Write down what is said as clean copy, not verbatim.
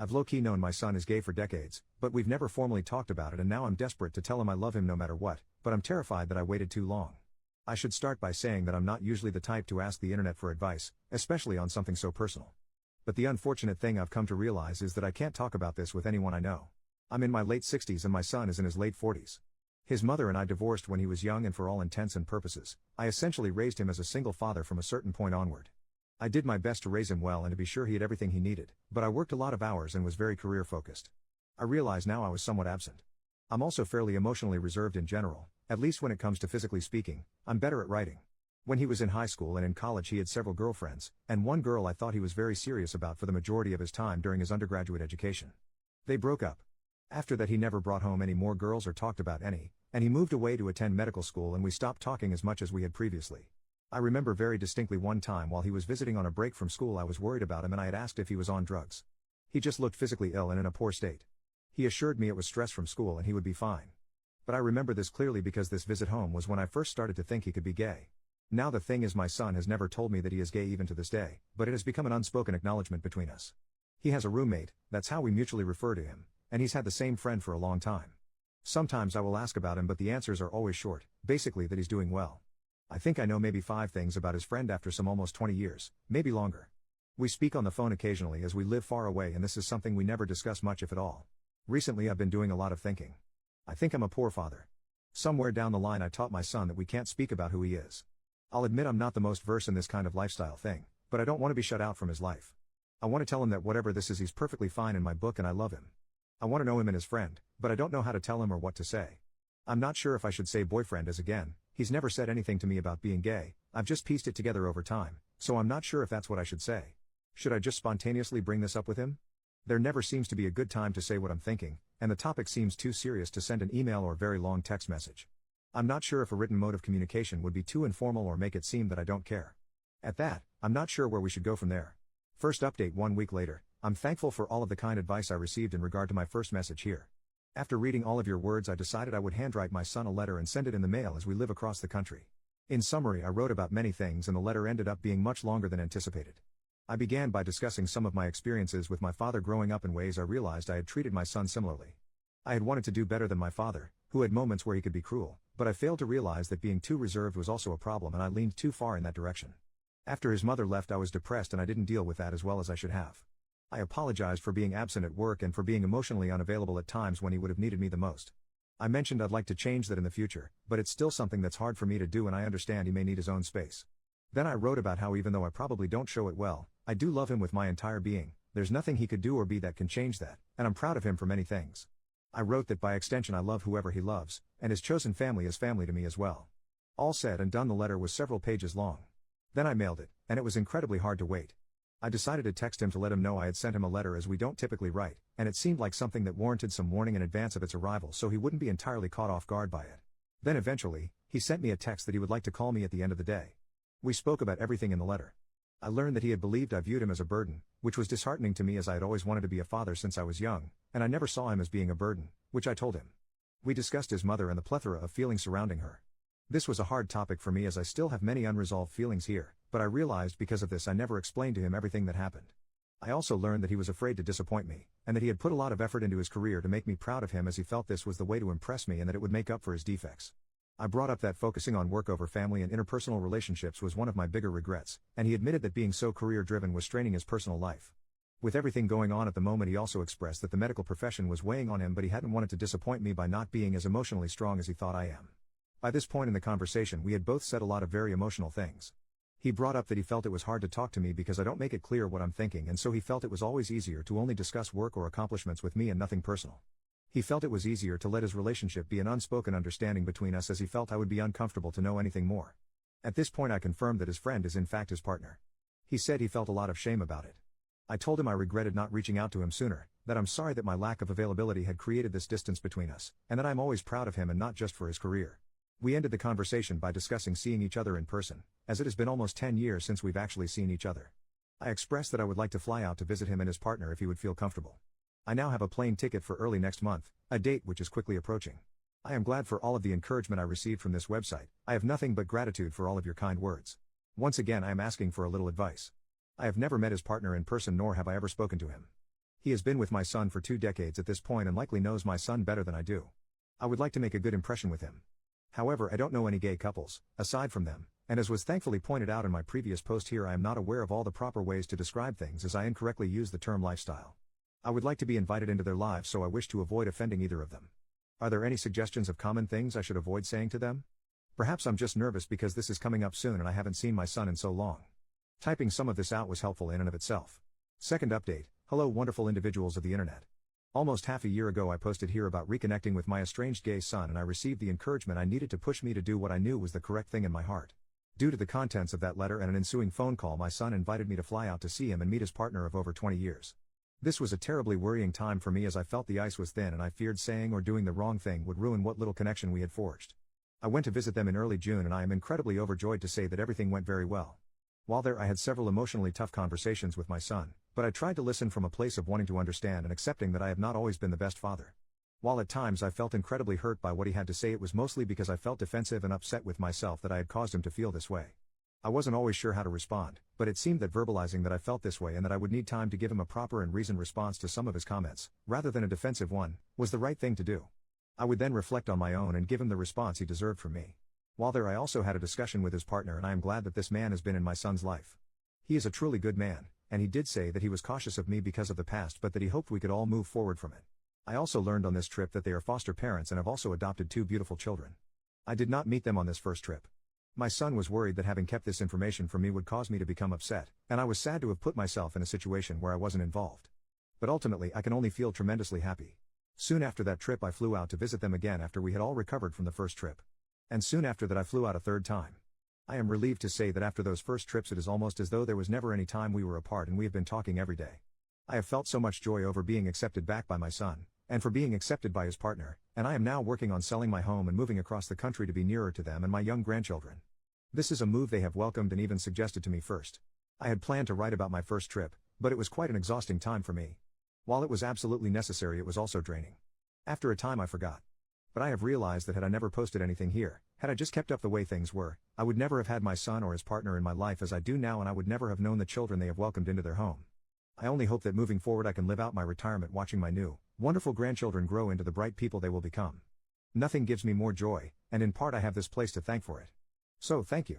I've low-key known my son is gay for decades, but we've never formally talked about it, and now I'm desperate to tell him I love him no matter what, but I'm terrified that I waited too long. I should start by saying that I'm not usually the type to ask the internet for advice, especially on something so personal. But the unfortunate thing I've come to realize is that I can't talk about this with anyone I know. I'm in my late 60s and my son is in his late 40s. His mother and I divorced when he was young, and for all intents and purposes, I essentially raised him as a single father from a certain point onward. I did my best to raise him well and to be sure he had everything he needed, but I worked a lot of hours and was very career focused. I realize now I was somewhat absent. I'm also fairly emotionally reserved in general, at least when it comes to physically speaking. I'm better at writing. When he was in high school and in college he had several girlfriends, and one girl I thought he was very serious about for the majority of his time during his undergraduate education. They broke up. After that he never brought home any more girls or talked about any, and he moved away to attend medical school, and we stopped talking as much as we had previously. I remember very distinctly one time while he was visiting on a break from school I was worried about him and I had asked if he was on drugs. He just looked physically ill and in a poor state. He assured me it was stress from school and he would be fine. But I remember this clearly because this visit home was when I first started to think he could be gay. Now the thing is, my son has never told me that he is gay even to this day, but it has become an unspoken acknowledgement between us. He has a roommate, that's how we mutually refer to him, and he's had the same friend for a long time. Sometimes I will ask about him, but the answers are always short, basically that he's doing well. I think I know maybe 5 things about his friend after some almost 20 years, maybe longer. We speak on the phone occasionally as we live far away, and this is something we never discuss much if at all. Recently I've been doing a lot of thinking. I think I'm a poor father. Somewhere down the line I taught my son that we can't speak about who he is. I'll admit I'm not the most versed in this kind of lifestyle thing, but I don't want to be shut out from his life. I want to tell him that whatever this is he's perfectly fine in my book and I love him. I want to know him and his friend, but I don't know how to tell him or what to say. I'm not sure if I should say boyfriend, as again, he's never said anything to me about being gay. I've just pieced it together over time, so I'm not sure if that's what I should say. Should I just spontaneously bring this up with him? There never seems to be a good time to say what I'm thinking, and the topic seems too serious to send an email or very long text message. I'm not sure if a written mode of communication would be too informal or make it seem that I don't care. At that, I'm not sure where we should go from there. First update 1 week later. I'm thankful for all of the kind advice I received in regard to my first message here. After reading all of your words, I decided I would handwrite my son a letter and send it in the mail as we live across the country. In summary, I wrote about many things and the letter ended up being much longer than anticipated. I began by discussing some of my experiences with my father growing up in ways I realized I had treated my son similarly. I had wanted to do better than my father, who had moments where he could be cruel, but I failed to realize that being too reserved was also a problem, and I leaned too far in that direction. After his mother left, I was depressed and I didn't deal with that as well as I should have. I apologized for being absent at work and for being emotionally unavailable at times when he would have needed me the most. I mentioned I'd like to change that in the future, but it's still something that's hard for me to do, and I understand he may need his own space. Then I wrote about how even though I probably don't show it well, I do love him with my entire being. There's nothing he could do or be that can change that, and I'm proud of him for many things. I wrote that by extension I love whoever he loves, and his chosen family is family to me as well. All said and done, the letter was several pages long. Then I mailed it, and it was incredibly hard to wait. I decided to text him to let him know I had sent him a letter, as we don't typically write, and it seemed like something that warranted some warning in advance of its arrival so he wouldn't be entirely caught off guard by it. Then eventually, he sent me a text that he would like to call me at the end of the day. We spoke about everything in the letter. I learned that he had believed I viewed him as a burden, which was disheartening to me as I had always wanted to be a father since I was young, and I never saw him as being a burden, which I told him. We discussed his mother and the plethora of feelings surrounding her. This was a hard topic for me as I still have many unresolved feelings here, but I realized because of this I never explained to him everything that happened. I also learned that he was afraid to disappoint me, and that he had put a lot of effort into his career to make me proud of him, as he felt this was the way to impress me and that it would make up for his defects. I brought up that focusing on work over family and interpersonal relationships was one of my bigger regrets, and he admitted that being so career-driven was straining his personal life. With everything going on at the moment, he also expressed that the medical profession was weighing on him, but he hadn't wanted to disappoint me by not being as emotionally strong as he thought I am. By this point in the conversation we had both said a lot of very emotional things. He brought up that he felt it was hard to talk to me because I don't make it clear what I'm thinking, and so he felt it was always easier to only discuss work or accomplishments with me and nothing personal. He felt it was easier to let his relationship be an unspoken understanding between us, as he felt I would be uncomfortable to know anything more. At this point I confirmed that his friend is in fact his partner. He said he felt a lot of shame about it. I told him I regretted not reaching out to him sooner, that I'm sorry that my lack of availability had created this distance between us, and that I'm always proud of him and not just for his career. We ended the conversation by discussing seeing each other in person, as it has been almost 10 years since we've actually seen each other. I expressed that I would like to fly out to visit him and his partner if he would feel comfortable. I now have a plane ticket for early next month, a date which is quickly approaching. I am glad for all of the encouragement I received from this website. I have nothing but gratitude for all of your kind words. Once again I am asking for a little advice. I have never met his partner in person, nor have I ever spoken to him. He has been with my son for 2 decades at this point and likely knows my son better than I do. I would like to make a good impression with him. However, I don't know any gay couples, aside from them, and as was thankfully pointed out in my previous post here, I am not aware of all the proper ways to describe things as I incorrectly use the term lifestyle. I would like to be invited into their lives, so I wish to avoid offending either of them. Are there any suggestions of common things I should avoid saying to them? Perhaps I'm just nervous because this is coming up soon and I haven't seen my son in so long. Typing some of this out was helpful in and of itself. Second update. Hello wonderful individuals of the internet. Almost half a year ago I posted here about reconnecting with my estranged gay son, and I received the encouragement I needed to push me to do what I knew was the correct thing in my heart. Due to the contents of that letter and an ensuing phone call, my son invited me to fly out to see him and meet his partner of over 20 years. This was a terribly worrying time for me as I felt the ice was thin and I feared saying or doing the wrong thing would ruin what little connection we had forged. I went to visit them in early June and I am incredibly overjoyed to say that everything went very well. While there I had several emotionally tough conversations with my son, but I tried to listen from a place of wanting to understand and accepting that I have not always been the best father. While at times I felt incredibly hurt by what he had to say, it was mostly because I felt defensive and upset with myself that I had caused him to feel this way. I wasn't always sure how to respond, but it seemed that verbalizing that I felt this way and that I would need time to give him a proper and reasoned response to some of his comments, rather than a defensive one, was the right thing to do. I would then reflect on my own and give him the response he deserved from me. While there I also had a discussion with his partner, and I am glad that this man has been in my son's life. He is a truly good man, and he did say that he was cautious of me because of the past, but that he hoped we could all move forward from it. I also learned on this trip that they are foster parents and have also adopted 2 beautiful children. I did not meet them on this first trip. My son was worried that having kept this information from me would cause me to become upset, and I was sad to have put myself in a situation where I wasn't involved. But ultimately I can only feel tremendously happy. Soon after that trip I flew out to visit them again after we had all recovered from the first trip. And soon after that I flew out a third time. I am relieved to say that after those first trips it is almost as though there was never any time we were apart, and we have been talking every day. I have felt so much joy over being accepted back by my son, and for being accepted by his partner, and I am now working on selling my home and moving across the country to be nearer to them and my young grandchildren. This is a move they have welcomed and even suggested to me first. I had planned to write about my first trip, but it was quite an exhausting time for me. While it was absolutely necessary, it was also draining. After a time I forgot. But I have realized that had I never posted anything here, had I just kept up the way things were, I would never have had my son or his partner in my life as I do now, and I would never have known the children they have welcomed into their home. I only hope that moving forward I can live out my retirement watching my new, wonderful grandchildren grow into the bright people they will become. Nothing gives me more joy, and in part I have this place to thank for it. So thank you.